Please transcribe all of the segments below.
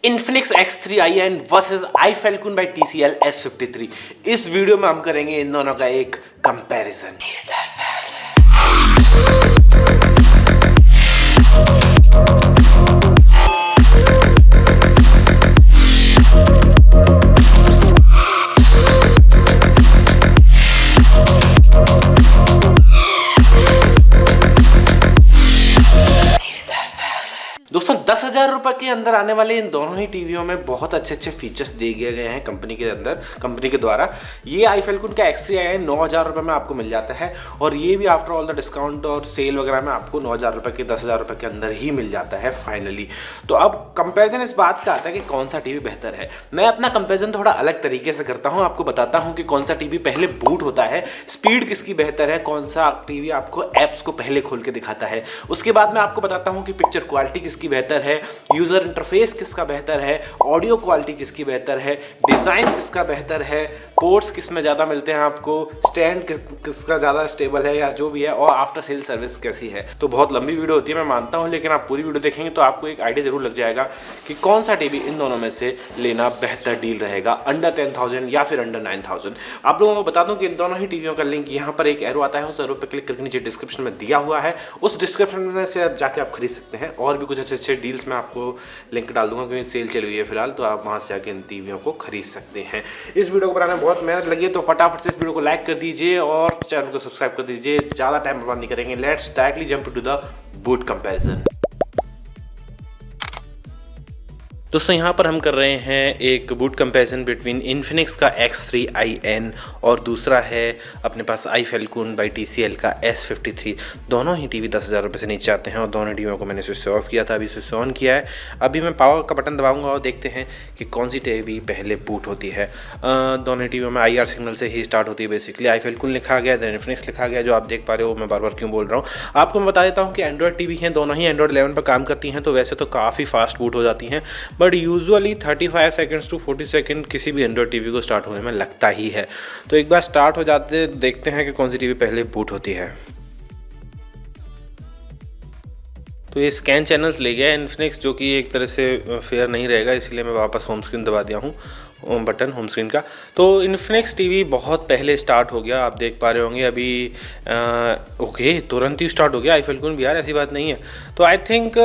Infinix X3i versus iFalcon by TCL S53। इस video में हम करेंगे इन दोनों का एक कंपैरिजन। दोस्तों 10,000 रुपए के अंदर आने वाले इन दोनों ही टीवियों में बहुत अच्छे फीचर्स दिए गए हैं कंपनी के द्वारा। ये iFalcon का X3i 9,000 रुपए में आपको मिल जाता है और ये भी आफ्टर ऑल द डिस्काउंट और सेल वगैरह में आपको 9,000 रुपए के 10,000 रुपए के अंदर ही मिल जाता है फाइनली। तो अब कंपैरिजन इस बात का आता है कि कौन सा टीवी बेहतर है। मैं अपना कंपैरिजन थोड़ा अलग तरीके से करता हूँ, आपको बताता हूँ कि कौन सा टीवी पहले बूट होता है, स्पीड किसकी बेहतर है, कौन सा टीवी आपको एप्स को पहले खोल के दिखाता है। उसके बाद मैं आपको बताता हूँ कि पिक्चर क्वालिटी किसकी बेहतर है, यूजर इंटरफेस किसका बेहतर है, ऑडियो क्वालिटी किसकी बेहतर है, डिजाइन किसका बेहतर है, पोर्ट्स किस में ज्यादा मिलते हैं आपको, स्टैंड किसका ज्यादा स्टेबल है या जो भी है, और आफ्टर सेल सर्विस कैसी है। तो बहुत लंबी वीडियो होती है मैं मानता हूं, लेकिन आप पूरी वीडियो देखेंगे तो आपको एक आइडिया जरूर लग जाएगा कि कौन सा टीवी इन दोनों में से लेना बेहतर डील रहेगा, अंडर 10,000 या फिर अंडर 9,000। आप लोगों को बता दूं कि इन दोनों ही टीवियों का लिंक यहाँ पर एक एरो आता है, उस एरो पर क्लिक करके नीचे डिस्क्रिप्शन में दिया हुआ है, उस डिस्क्रिप्शन में से आप जाके आप खरीद सकते हैं। और भी कुछ अच्छे डील्स में आपको लिंक डाल दूंगा क्योंकि सेल चली हुई है फिलहाल, तो आप वहां से जाके इन टीवियों को खरीद सकते हैं। इस वीडियो को बनाने में बहुत मेहनत लगी है, तो फटाफट से इस वीडियो को लाइक कर दीजिए और चैनल को सब्सक्राइब कर दीजिए। ज़्यादा टाइम बर्बाद नहीं करेंगे, let's directly jump to the boot comparison. दोस्तों यहाँ पर हम कर रहे हैं एक बूट कंपैरिजन बिटवीन इन्फिनिक्स का X3i और दूसरा है अपने पास iFalcon by TCL का S53। दोनों ही टीवी 10,000 रुपये से नीचे आते हैं और दोनों टीवियों को मैंने स्विच ऑफ किया था, अभी स्विच ऑन किया है। अभी मैं पावर का बटन दबाऊंगा और देखते हैं कि कौन सी टीवी पहले बूट होती है। दोनों टीवियों में IR सिग्नल से ही स्टार्ट होती है बेसिकली। iFalcon लिखा गया, देन इन्फिनिक्स लिखा गया, जो आप देख पा रहे हो। मैं बार बार क्यों बोल रहा हूँ आपको, मैं बता देता हूँ कि एंड्रॉयड टीवी हैं, दोनों ही एंड्रॉयड 11 पर काम करती हैं, तो वैसे तो काफ़ी फास्ट बूट हो जाती हैं, but usually 35 seconds to 40 second किसी भी एंड्रॉयड टीवी को स्टार्ट होने में लगता ही है। तो एक बार स्टार्ट हो जाते देखते हैं कि कौन सी टीवी पहले बूट होती है। तो ये स्कैन चैनल्स ले गया इन्फिनिक्स, जो कि एक तरह से फेयर नहीं रहेगा, इसलिए मैं वापस होम स्क्रीन दबा दिया हूँ, बटन होम स्क्रीन का। तो इन्फिनिक्स टीवी बहुत पहले स्टार्ट हो गया, आप देख पा रहे होंगे अभी। ओके, तुरंत ही स्टार्ट हो गया। iFalcon भी यार ऐसी बात नहीं है। तो आई थिंक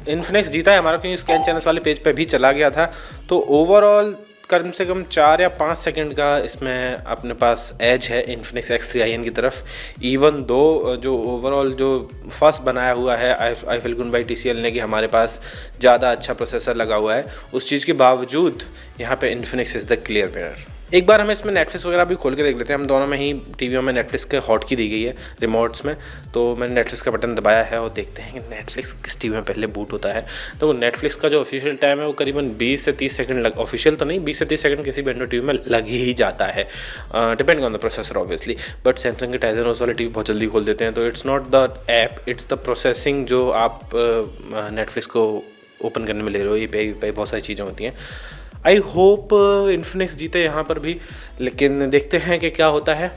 इन्फिनिक्स जीता है हमारा, क्योंकि स्कैन चैनल्स वाले पेज पे भी चला गया था। तो ओवरऑल कम से कम 4 या 5 सेकंड का इसमें अपने पास एज है इन्फिनिक्स X3i की तरफ। इवन दो जो ओवरऑल जो फर्स्ट बनाया हुआ है iFalcon by TCL ने कि हमारे पास ज़्यादा अच्छा प्रोसेसर लगा हुआ है, उस चीज़ के बावजूद यहाँ पे Infinix is the clear winner. एक बार हम इसमें नेटफ्लिक्स वगैरह भी खोल के देख लेते हैं। हम दोनों में ही टीवियों में नेटफ्लिक्स के हॉट की दी गई है रिमोट्स में, तो मैंने नेटफ्लिक्स का बटन दबाया है और देखते हैं कि नेटफ्लिक्स किस टीवी में पहले बूट होता है। तो नेटफ्लिक्स का जो ऑफिशियल टाइम है वो करीबन 20 से 30 सेकंड ऑफिशियल तो नहीं, 20 से 30 सेकंड किसी भी एंड्रॉइड टीवी में लग ही जाता है, depending on the processor obviously. But Samsung के टाइजन हाउस वाले टीवी बहुत जल्दी खोल देते हैं। तो it's not the app, it's the processing जो आप नेटफ्लिक्स को ओपन करने में ले रहे हो। ये पे बहुत सारी चीज़ें होती हैं। आई होप इन्फिनिक्स जीते यहाँ पर भी, लेकिन देखते हैं कि क्या होता है।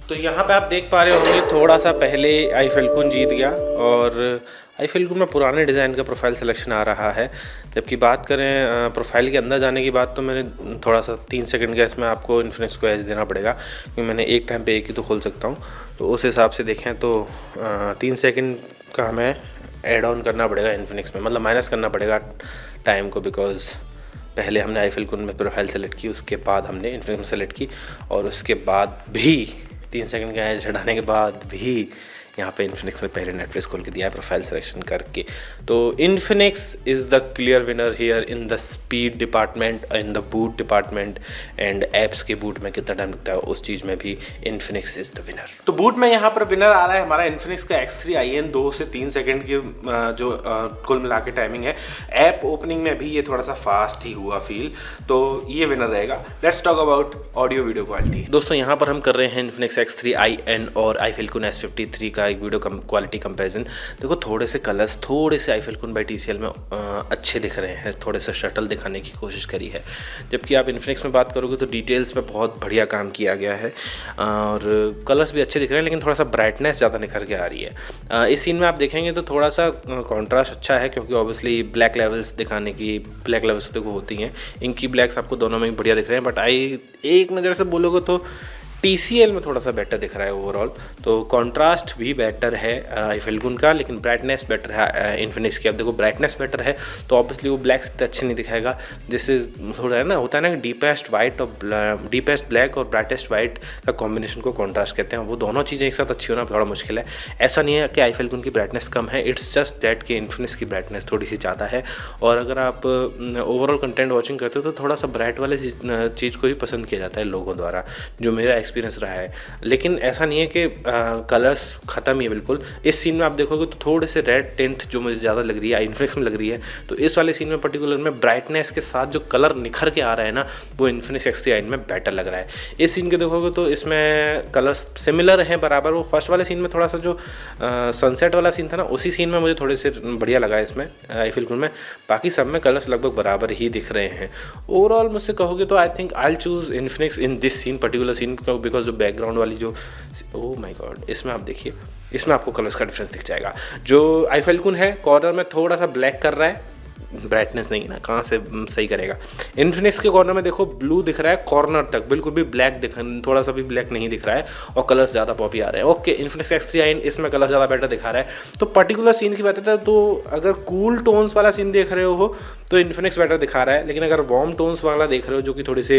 तो यहाँ पे आप देख पा रहे होंगे थोड़ा सा पहले iFalcon जीत गया, और iFalcon में पुराने डिज़ाइन का प्रोफाइल सिलेक्शन आ रहा है। जबकि बात करें प्रोफाइल के अंदर जाने की बात, तो मैंने थोड़ा सा 3 सेकंड का इसमें आपको इन्फिनिक्स को एज देना पड़ेगा, क्योंकि मैंने एक टाइम पे एक ही तो खोल सकता हूँ। तो उस हिसाब से देखें तो 3 सेकंड का हमें एड ऑन करना पड़ेगा इन्फिनिक्स में, मतलब माइनस करना पड़ेगा टाइम को, बिकॉज पहले हमने iFalcon में प्रोफाइल सेलेक्ट की, उसके बाद हमने इन्फिनिक्स में सेलेक्ट की, और उसके बाद भी 3 सेकंड का एज हटाने के बाद भी यहाँ पे इन्फिनिक्स ने पहले नेटफ्लिक्स खोल के दिया है प्रोफाइल सिलेक्शन करके। तो Infinix is the clear winner here in the speed department, in the boot department, and apps के बूट में कितना टाइम लगता है उस चीज़ में भी इन्फिनिक्स इज़ द विनर। तो बूट में यहाँ पर विनर आ रहा है हमारा इन्फिनिक्स का X3i 2 से 3 सेकंड की जो कुल मिला के टाइमिंग है। ऐप ओपनिंग में भी ये थोड़ा सा फास्ट ही हुआ फील, तो ये विनर रहेगा। Let's talk about audio video quality. दोस्तों यहाँ पर हम कर रहे हैं इन्फिनिक्स X3i और iFalcon S53 का का एक वीडियो क्वालिटी कंपैरिजन। देखो थोड़े से कलर्स थोड़े से iFalcon बाय TCL में अच्छे दिख रहे हैं, थोड़े से शटल दिखाने की कोशिश करी है। जबकि आप इन्फिनिक्स में बात करोगे तो डिटेल्स में बहुत बढ़िया काम किया गया है और कलर्स भी अच्छे दिख रहे हैं, लेकिन थोड़ा सा ब्राइटनेस ज़्यादा निखर के आ रही है। इस सीन में आप देखेंगे तो थोड़ा सा कॉन्ट्रास्ट अच्छा है, क्योंकि ऑब्वियसली ब्लैक लेवल्स दिखाने की, ब्लैक लेवल्स देखो होती हैं, इनकी ब्लैक्स आपको दोनों में ही बढ़िया दिख रहे हैं। बट एक नज़र से बोलोगे तो TCL में थोड़ा सा बेटर दिख रहा है ओवरऑल। तो कॉन्ट्रास्ट भी बेटर है iFalcon का, लेकिन ब्राइटनेस बेटर है इन्फिनिक्स की। अब देखो ब्राइटनेस बेटर है तो ऑब्वियसली वो ब्लैक से अच्छे नहीं दिखाएगा। जिससे थोड़ा है ना, होता है ना, डीपेस्ट वाइट और डीपेस्ट ब्लैक और ब्राइटेस्ट वाइट का कॉम्बिनेशन को कॉन्ट्रास्ट कहते हैं। वो दोनों चीज़ें एक साथ अच्छी होना थोड़ा मुश्किल है। ऐसा नहीं है कि iFalcon की ब्राइटनेस कम है, इट्स जस्ट दैट कि इन्फिनिक्स की ब्राइटनेस थोड़ी सी ज़्यादा है। और अगर आप ओवरऑल कंटेंट वॉचिंग करते हो तो थोड़ा सा ब्राइट वाले चीज़ को ही पसंद किया जाता है लोगों द्वारा, जो मेरा एक्सपीरियंस रहा है। लेकिन ऐसा नहीं है कि कलर्स ख़त्म ही है बिल्कुल। इस सीन में आप देखोगे तो थोड़े से रेड टिंट जो मुझे ज़्यादा लग रही है इन्फिनिक्स में लग रही है, तो इस वाले सीन में पर्टिकुलर में ब्राइटनेस के साथ जो कलर निखर के आ रहा है ना, वो इन्फिनिक्स X3i में बेटर लग रहा है। इस सीन के देखोगे तो इसमें कलर्स सिमिलर हैं बराबर। वो फर्स्ट वाले सीन में थोड़ा सा जो सनसेट वाला सीन था ना, उसी सीन में मुझे थोड़े से बढ़िया लगा इसमें iFalcon में। बाकी सब में कलर्स लगभग बराबर ही दिख रहे हैं। ओवरऑल मुझसे कहोगे तो I think I choose Infinix in this scene, particular scene, because जो बैकग्राउंड वाली जो ओह माय गॉड, इसमें आप देखिए, इसमें आपको कलर्स का डिफरेंस दिख जाएगा। जो iFalcon है कॉर्नर में थोड़ा सा ब्लैक कर रहा है, ब्राइटनेस नहीं है ना, कहाँ से सही करेगा। इन्फिनिक्स के कॉर्नर में देखो ब्लू दिख रहा है कॉर्नर तक, बिल्कुल भी ब्लैक थोड़ा सा भी ब्लैक नहीं दिख रहा है और कलर्स ज़्यादा पॉपी आ रहे हैं। ओके, इन्फिनिक्स X3i इसमें कलर ज़्यादा बेटर दिखा रहा है। तो पर्टिकुलर सीन की बात है तो अगर कूल टोन्स वाला सीन देख रहे हो तो इन्फिनिक्स बेटर दिखा रहा है, लेकिन अगर वार्म टोन्स वाला देख रहे हो जो कि थोड़ी से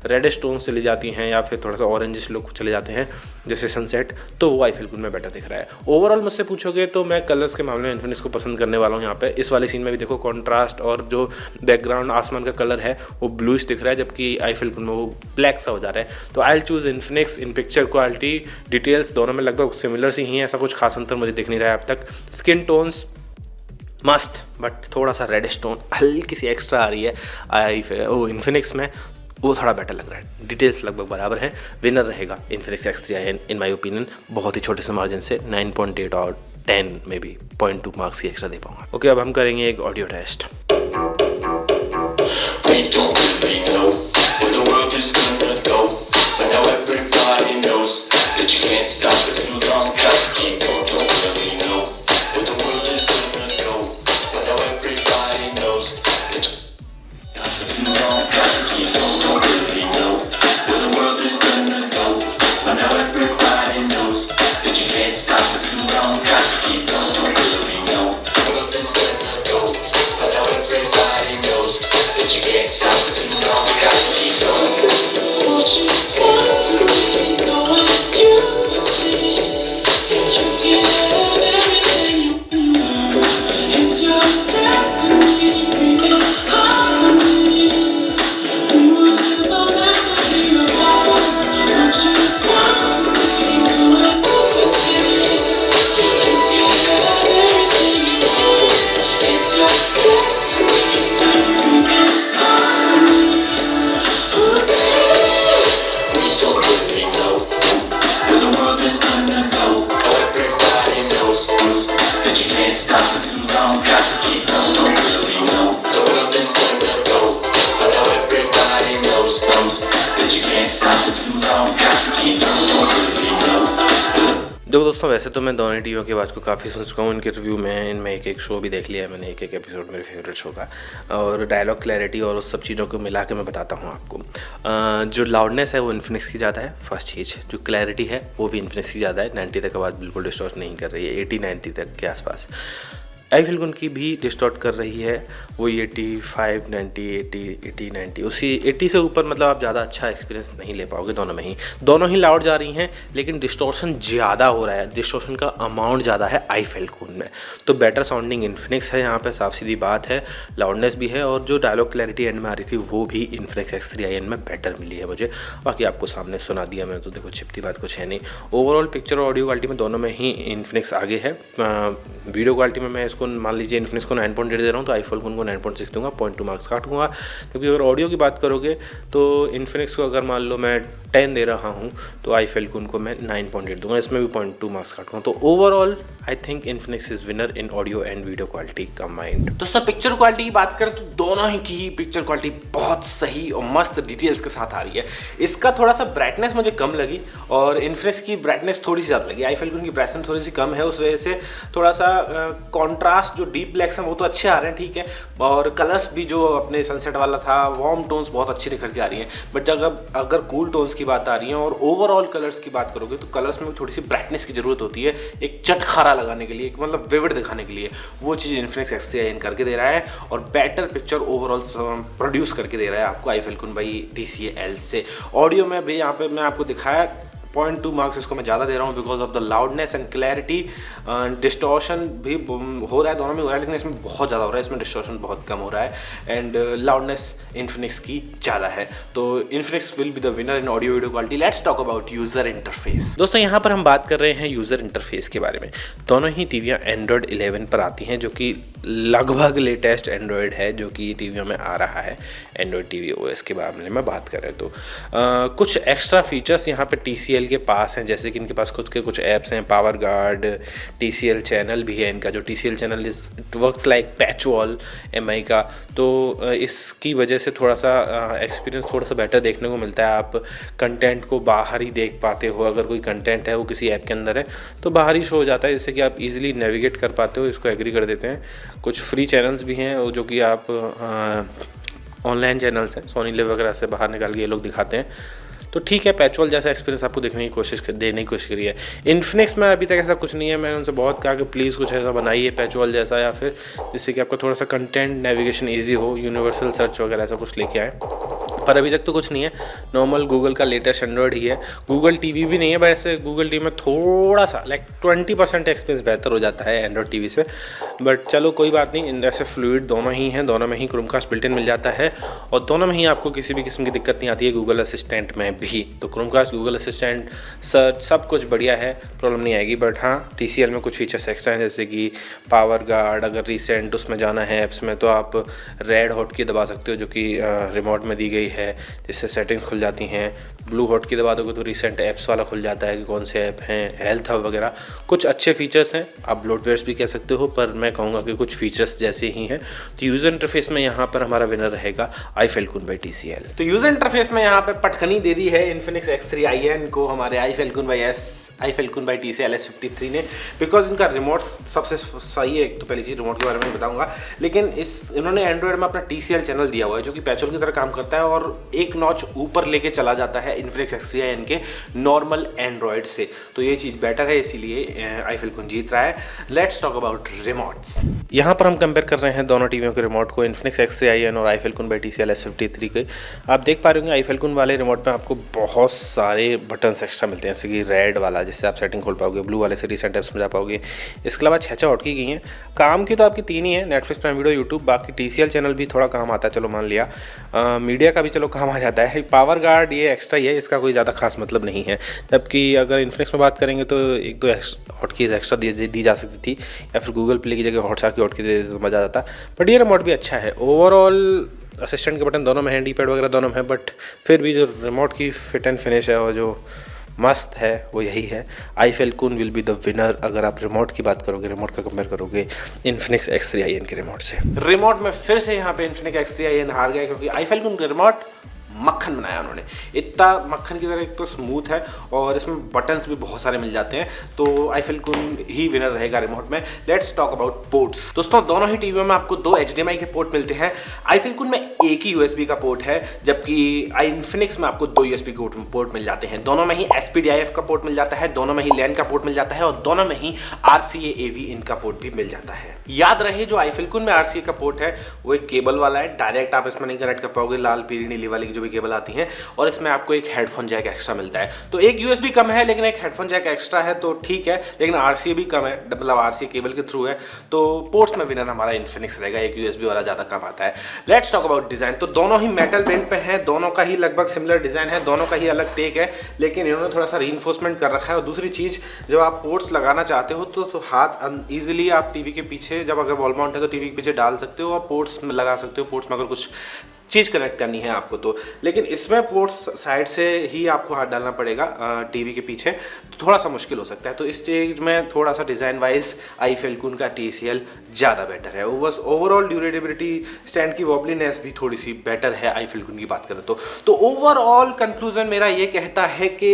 रेडिश टोन्स चली जाती हैं या फिर थोड़ा सा ऑरेंजिश लुक चले जाते हैं जैसे सनसेट, तो वो iFalcon में बेटर दिख रहा है। ओवरऑल मुझसे पूछोगे तो मैं कलर्स के मामले में इन्फिनिक्स को पसंद करने वाला हूँ। यहाँ पे इस वाले सीन में भी देखो कॉन्ट्रास्ट और जो बैकग्राउंड आसमान का कलर है वो ब्लूइश दिख रहा है, जबकि iFalcon में वो ब्लैक सा हो जा रहा है। तो आई चूज़ इन्फिनिक्स इन पिक्चर क्वालिटी, डिटेल्स दोनों में लगभग सिमिलर सी ही हैं, ऐसा कुछ खास अंतर मुझे दिख नहीं रहा है अब तक। स्किन टोन्स मस्ट, बट थोड़ा सा रेडिश टोन हल्की सी एक्स्ट्रा आ रही है इन्फिनिक्स में, वो थोड़ा बेटर लग रहा है। डिटेल्स लगभग बराबर हैं। विनर रहेगा Infinix X3i in my opinion, बहुत ही छोटे से मार्जिन से 9.8 और 10 में भी 0.2 मार्क्स ही एक्स्ट्रा दे पाऊंगा। ओके, अब हम करेंगे एक ऑडियो टेस्ट। देखो दोस्तों, वैसे तो मैं दोनों टीवियों की आवाज़ को काफ़ी सुन चुका हूँ इनके रिव्यू में। इनमें एक शो भी देख लिया है मैंने, एक एपिसोड मेरे फेवरेट शो का, और डायलॉग क्लैरिटी और उस सब चीज़ों को मिला के मैं बताता हूँ आपको। जो लाउडनेस है वो इन्फिनिक्स की ज़्यादा है, फर्स्ट चीज़। जो क्लैरिटी है वो भी इन्फिनिक्स की ज़्यादा है, 90 तक आवाज़ बिल्कुल डिस्टॉर्ट नहीं कर रही है, 80-90 तक के आसपास। iFalcon की भी डिस्टॉर्ट कर रही है, वो 85, 90, 80, 90, उसी 80 से ऊपर मतलब आप ज़्यादा अच्छा एक्सपीरियंस नहीं ले पाओगे दोनों ही लाउड जा रही हैं, लेकिन डिस्टॉर्शन ज़्यादा हो रहा है, डिस्टॉर्शन का अमाउंट ज़्यादा है iFalcon में। तो बेटर साउंडिंग इन्फिनिक्स है यहाँ पे, साफ सीधी बात है, लाउडनेस भी है, और जो डायलॉग क्लैरिटी एंड में आ रही थी वो भी इन्फिनिक्स X3i में बेटर मिली है मुझे। बाकी आपको सामने सुना दिया मैंने, तो देखो छिपती बात कुछ है नहीं। ओवरऑल पिक्चर और ऑडियो क्वालिटी में दोनों में ही इन्फिनिक्स आगे है। वीडियो क्वालिटी में मैं को मान लीजिए इन्फिनिक्स को 9.8 दे रहा हूँ तो iFalcon को 9.6 दूंगा, 0.2 मार्क्स काटूंगा। क्योंकि अगर ऑडियो की बात करोगे तो इन्फिनिक्स को अगर मान लो मैं 10 दे रहा हूँ तो iFalcon को मैं 9.8 दूंगा, इसमें भी 0.2 मार्क्स काटूंगा। तो overall I think Infinix is winner in audio and video quality combined. दोस्तों पिक्चर क्वालिटी की बात करें तो दोनों ही की पिक्चर क्वालिटी बहुत सही और मस्त डिटेल्स के साथ आ रही है। इसका थोड़ा सा ब्राइटनेस मुझे कम लगी और इन्फिनिक्स की ब्राइटनेस थोड़ी सी ज़्यादा लगी। iFalcon की ब्राइटनेस थोड़ी सी कम है, उस वजह से थोड़ा सा कॉन्ट्रास्ट जो डीप ब्लैक्स हैं वो तो अच्छे आ रहे हैं, ठीक है, और कलर्स भी जो अपने सनसेट वाला था वार्म टोन्स बहुत अच्छी निखर के आ रही हैं। बट अगर कूल टोन्स की बात आ रही है और ओवरऑल कलर्स की बात करोगे तो कलर्स में थोड़ी सी ब्राइटनेस की जरूरत होती है, एक चटखारा लगाने के लिए, एक मतलब विविड दिखाने के लिए। वो चीज़ इन्फिनिक्स X3i करके दे रहा है और बेटर पिक्चर ओवरऑल प्रोड्यूस करके दे रहा है आपको iFalcon बाई TCL से। ऑडियो में भी यहाँ पे मैं आपको दिखाया 0.2 मार्क्स इसको मैं ज़्यादा दे रहा हूँ because of the loudness and clarity. Distortion भी हो रहा है, दोनों में हो रहा है, लेकिन इसमें बहुत ज़्यादा हो रहा है, इसमें डिस्टॉर्शन बहुत कम हो रहा है एंड लाउडनेस इन्फिनिक्स की ज़्यादा है। तो Infinix will be the winner in audio video quality. Let's talk about user interface. दोस्तों यहाँ पर हम बात कर रहे हैं यूज़र इंटरफेस के बारे में। दोनों ही टीवियाँ एंड्रॉयड 11 पर आती हैं, जो कि लगभग लेटेस्ट एंड्रॉयड है जो कि टीवियों में आ रहा है। एंड्रॉयड TV OS के बारे में बात करें तो कुछ एक्स्ट्रा फीचर्स यहाँ पे TCL के पास हैं, जैसे कि इनके पास खुद के कुछ ऐप्स हैं, पावर गार्ड, TCL चैनल भी है इनका, जो TCL channel it works like patch wall MI का। तो इसकी वजह से थोड़ा सा एक्सपीरियंस थोड़ा सा बेटर देखने को मिलता है। आप कंटेंट को बाहर ही देख पाते हो, अगर कोई कंटेंट है वो किसी ऐप के अंदर है तो बाहर ही शो हो जाता है, जिससे कि आप इजीली नेविगेट कर पाते हो। इसको एग्री कर देते हैं। कुछ फ्री चैनल्स भी हैं जो कि आप ऑनलाइन चैनल्स हैं, सोनी लिव वगैरह से बाहर निकाल के ये लोग दिखाते हैं। तो ठीक है, पैचवॉल जैसा एक्सपीरियंस आपको देने की कोशिश करी है। इन्फिनिक्स में अभी तक ऐसा कुछ नहीं है। मैंने उनसे बहुत कहा कि प्लीज़ कुछ ऐसा बनाइए पैचवॉल जैसा, या फिर जिससे कि आपका थोड़ा सा कंटेंट नेविगेशन ईजी हो, यूनिवर्सल सर्च वगैरह ऐसा कुछ लेके आए, पर अभी तक तो कुछ नहीं है। नॉर्मल गूगल का लेटेस्ट एंड्रॉयड ही है। गूगल TV भी नहीं है, वैसे गूगल TV में थोड़ा सा लाइक 20% एक्सपीरियंस बेहतर हो जाता है एंड्रॉयड TV से, बट चलो कोई बात नहीं। ऐसे फ्लूइड दोनों ही हैं, दोनों में ही क्रोमकास्ट बिल्ट इन मिल जाता है और दोनों में ही आपको किसी भी किस्म की दिक्कत नहीं आती है। गूगल असिस्टेंट में भी तो क्रोमकास्ट, गूगल असिस्टेंट, सर्च सब कुछ बढ़िया है, प्रॉब्लम नहीं आएगी। बट हाँ, TCL में कुछ फीचर्स एक्स्ट्रा हैं, जैसे कि पावर गार्ड, अगर रिसेंट उसमें जाना है ऐप्स में तो आप रेड हॉट की दबा सकते हो, जो कि रिमोट में दी गई है, जिससे सेटिंग्स खुल जाती हैं। ब्लू हॉट की दबा दोगे तो रिसेंट ऐप्स वाला खुल जाता है कि कौन से ऐप हैं, हेल्थ हब वगैरह। कुछ अच्छे फीचर्स हैं, आप ब्लोटवेयर्स भी कह सकते हो, पर मैं कहूँगा कि कुछ फीचर्स जैसे ही हैं। तो यूज़र इंटरफेस में यहाँ पर हमारा विनर रहेगा iFalcon बाई TCL। तो यूज़र इंटरफेस में यहाँ पे पटखनी दे दी है इन्फिनिक्स X3i को हमारे iFalcon बाई TCL S53 ने, बिकॉज इनका रिमोट सबसे सही है। एक तो पहली चीज़ रिमोट के बारे में बताऊंगा, लेकिन इन्होंने एंड्रॉयड में अपना TCL चैनल दिया हुआ है जो कि पैचवॉल की तरह काम करता है और एक नॉच ऊपर लेके चला जाता है इन्फिनिक्स X3i के नॉर्मल एंड्रॉयड से। तो ये चीज़ बेटर है, इसीलिए iFalcon जीत रहा है। Let's talk about remotes. यहाँ पर हम कंपेयर कर रहे हैं दोनों टीवियों के रिमोट को, इन्फिनिक्स X3i और iFalcon बाई TCL S53 के। आप देख पा रहे होंगे iFalcon वाले रिमोट में आपको बहुत सारे बटन्स एक्स्ट्रा मिलते हैं, जैसे कि रेड वाला जिससे आप सेटिंग खोल पाओगे, ब्लू वाले से रिसेंट ऐप्स में जा पाओगे। इसके अलावा 6 हॉटकी गई हैं। काम की तो आपकी 3 ही है, नेटफ्लिक्स, प्राइम वीडियो, यूट्यूब। बाकी TCL चैनल भी थोड़ा काम आता है, चलो मान लिया। मीडिया का भी चलो काम आ जाता है। पावर गार्ड ये एक्स्ट्रा ही है, इसका कोई ज़्यादा खास मतलब नहीं है। जबकि अगर इन्फिनिक्स में बात करेंगे तो 1-2 हॉटकीज एक्स्ट्रा दी जा सकती थी, या फिर गूगल प्ले की जगह हॉटस्टार की हॉटकी दे तो मज़ा आता। बट ये रिमोट भी अच्छा है। ओवरऑल असिस्टेंट के बटन दोनों में हैं, डी-पैड वगैरह दोनों में है, बट फिर भी जो रिमोट की फिट एंड फिनिश है और जो मस्त है वो यही है। iFalcon will be the winner अगर आप रिमोट की बात करोगे, रिमोट का कंपेयर करोगे इन्फिनिक्स X3i के रिमोट से। रिमोट में फिर से यहाँ पे इन्फिनिक्स X3i हार गया, क्योंकि iFalcon का रिमोट मक्खन बनाया उन्होंने। इतना मक्खन की तरह, एक तो स्मूथ है और इसमें बटन्स भी बहुत सारे मिल जाते हैं। तो iFalcon ही विनर रहेगा रिमोट में। Let's talk about ports. दोस्तों दोनों ही टीवियों में आपको 2 HDMI के पोर्ट मिलते हैं। iFalcon में एक ही USB का पोर्ट है, जबकि इन्फिनिक्स में आपको 2 USB के पोर्ट मिल जाते हैं। दोनों में ही SPDIF का पोर्ट मिल जाता है, दोनों में ही LAN का पोर्ट मिल जाता है और दोनों में ही RCA AV इन का पोर्ट भी मिल जाता है। याद रहे, जो iFalcon में RCA का पोर्ट है वो एक केबल वाला है, डायरेक्ट आप इसमें नहीं कनेक्ट कर पाओगे। लाल पीली नीली वाली जो भी केबल आती हैं, और इसमें आपको एक हेडफोन जैक एक्स्ट्रा मिलता है। तो एक USB कम है लेकिन एक हेडफोन जैक एक्स्ट्रा है तो ठीक है, लेकिन RCA भी कम है, मतलब RCA केबल के थ्रू है। तो पोर्ट्स में विनर हमारा इन्फिनिक्स रहेगा, एक USB वाला ज़्यादा कम आता है। Let's talk about design. तो दोनों ही मेटल बेंड पे हैं, दोनों का ही लगभग सिमिलर डिज़ाइन है, दोनों का ही अलग टेक है, लेकिन इन्होंने थोड़ा सा रीइंफोर्समेंट कर रखा है। और दूसरी चीज़, जब आप पोर्ट्स लगाना चाहते हो तो हाथ ईजिली आप टीवी के पीछे, जब अगर वॉल माउंट है तो टीवी के पीछे डाल सकते हो और पोर्ट्स में लगा सकते हो, पोर्ट्स में अगर कुछ चीज़ कनेक्ट करनी है आपको तो। लेकिन इसमें पोर्ट्स साइड से ही आपको हाथ डालना पड़ेगा टीवी के पीछे, तो थोड़ा सा मुश्किल हो सकता है। तो इस चीज़ में थोड़ा सा डिज़ाइन वाइज आई फेल्कून का TCL ज़्यादा बेटर है। ओवरऑल ड्यूरेबिलिटी, स्टैंड की वॉबलीनेस भी थोड़ी सी बेटर है आई फेल्कून की बात करें तो ओवरऑल कंक्लूजन मेरा ये कहता है कि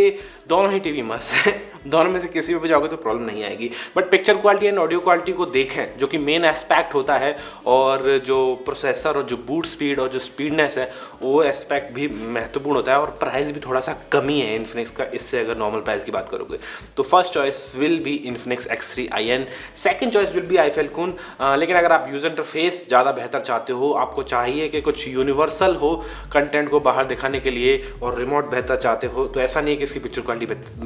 दोनों ही टीवी मस्त है, दोनों में से किसी पे जाओगे तो प्रॉब्लम नहीं आएगी। But picture quality and audio quality को देखें, जो कि मेन एस्पेक्ट होता है, और जो प्रोसेसर और जो बूट स्पीड और जो स्पीडनेस है वो एस्पेक्ट भी महत्वपूर्ण होता है। और प्राइस भी थोड़ा सा कमी है इन्फिनिक्स का इससे, अगर नॉर्मल प्राइस की बात करोगे तो first choice will be Infinix X3iN, second choice will be I falcon. लेकिन अगर आप यूजर इंटरफेस ज़्यादा बेहतर चाहते हो, आपको चाहिए कि कुछ यूनिवर्सल हो कंटेंट को बाहर दिखाने के लिए, और रिमोट बेहतर चाहते हो, तो ऐसा नहीं है कि इसकी पिक्चर क्वालिटी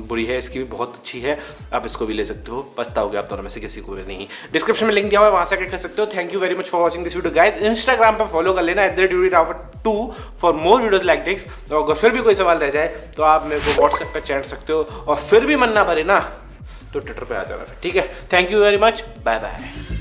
बुरी है, इसकी भी बहुत अच्छी है, आप इसको भी ले सकते हो। पछताओगे आप दोनों में से किसी को भी नहीं। डिस्क्रिप्शन में लिंक दिया हुआ है, वहां से कर सकते हो। Thank you very much for watching this video guys. Instagram पर फॉलो कर लेना @DutyRaver2 for more videos like this. तो अगर फिर भी कोई सवाल रह जाए तो आप मेरे को व्हाट्सएप पर चैट सकते हो, और फिर भी मन ना भरे ना तो ट्विटर पे आ जाना फिर, ठीक है। Thank you very much, bye bye.